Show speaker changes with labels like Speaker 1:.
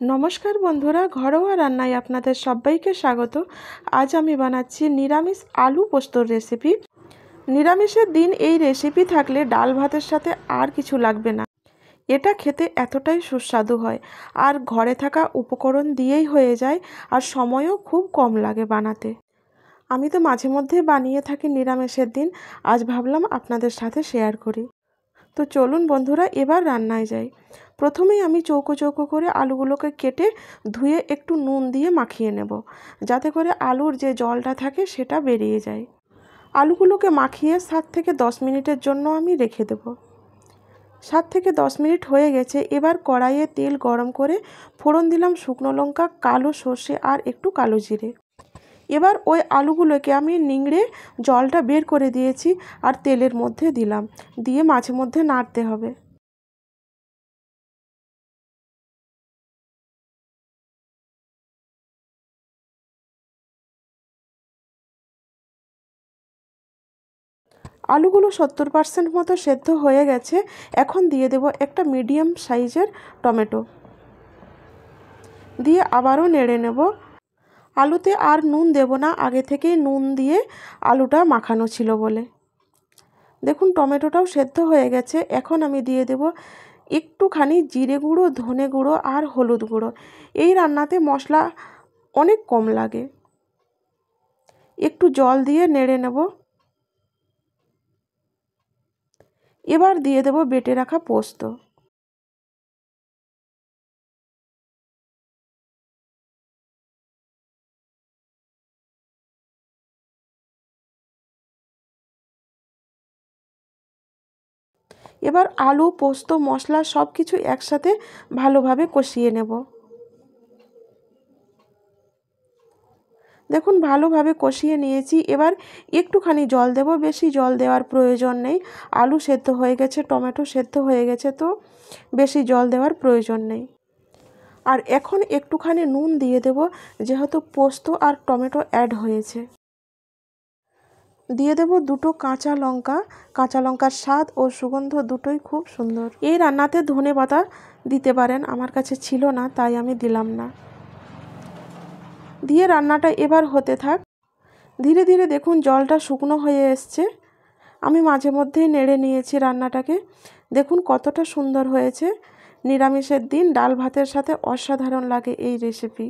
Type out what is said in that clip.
Speaker 1: নমস্কার বন্ধুরা, ঘরোয়া রান্নায় আপনাদের সবাইকে স্বাগত। আজ আমি বানাচ্ছি নিরামিষ আলু পোস্তর রেসিপি। নিরামিষের দিন এই রেসিপি থাকলে ডাল ভাতের সাথে আর কিছু লাগবে না। এটা খেতে এতটাই সুস্বাদু হয়, আর ঘরে থাকা উপকরণ দিয়েই হয়ে যায়, আর সময়ও খুব কম লাগে বানাতে। আমি তো মাঝে মধ্যে বানিয়ে থাকি নিরামিষের দিন, আজ ভাবলাম আপনাদের সাথে শেয়ার করি। তো চলুন বন্ধুরা, এবার রান্নায় যাই। প্রথমেই আমি চৌকো চৌকো করে আলুগুলোকে কেটে ধুয়ে একটু নুন দিয়ে মাখিয়ে নেব, যাতে করে আলুর যে জলটা থাকে সেটা বেরিয়ে যায়। আলুগুলোকে মাখিয়ে 7 থেকে 10 মিনিটের জন্য আমি রেখে দেব। 7 থেকে 10 মিনিট হয়ে গেছে। এবার কড়াইয়ে তেল গরম করে ফোড়ন দিলাম শুকনো লঙ্কা, কালো সর্ষে আর একটু কালো জিরে। এবার ওই আলুগুলোকে আমি নিংড়ে জলটা বের করে দিয়েছি আর তেলের মধ্যে দিলাম, দিয়ে মাঝে মধ্যে নাড়তে হবে। আলুগুলো 70% মতো সেদ্ধ হয়ে গেছে। এখন দিয়ে দেব একটা মিডিয়াম সাইজের টমেটো, দিয়ে আবারও নেড়ে নেব। আলুতে আর নুন দেব না, আগে থেকেই নুন দিয়ে আলুটা মাখানো ছিল বলে। দেখুন টমেটোটাও সেদ্ধ হয়ে গেছে। এখন আমি দিয়ে দেব একটুখানি জিরে গুঁড়ো, ধনে গুঁড়ো আর হলুদ গুঁড়ো। এই রান্নাতে মশলা অনেক কম লাগে। একটু জল দিয়ে নেড়ে নেব। এবার দিয়ে দেব বেটে রাখা পোস্ত। এবার আলু, পোস্ত, মশলা সব কিছু একসাথে ভালোভাবে কষিয়ে নেব। দেখুন ভালোভাবে কষিয়ে নিয়েছি। এবার একটুখানি জল দেব, বেশি জল দেওয়ার প্রয়োজন নেই। আলু সেদ্ধ হয়ে গেছে, টমেটো সেদ্ধ হয়ে গেছে, তো বেশি জল দেওয়ার প্রয়োজন নেই। আর এখন একটুখানি নুন দিয়ে দেব, যেহেতু পোস্ত আর টমেটো অ্যাড হয়েছে। দিয়ে দেব দুটো কাঁচা লঙ্কা। কাঁচা লঙ্কার স্বাদ ও সুগন্ধ দুটোই খুব সুন্দর। এই রান্নাতে ধনেপাতা দিতে পারেন, আমার কাছে ছিল না তাই আমি দিলাম না। দিয়ে রান্নাটা এবার হতে থাক। ধীরে ধীরে দেখুন জলটা শুকনো হয়ে এসছে। আমি মাঝে মধ্যেই নেড়ে নিয়েছি রান্নাটাকে। দেখুন কতটা সুন্দর হয়েছে। নিরামিষের দিন ডাল ভাতের সাথে অসাধারণ লাগে এই রেসিপি।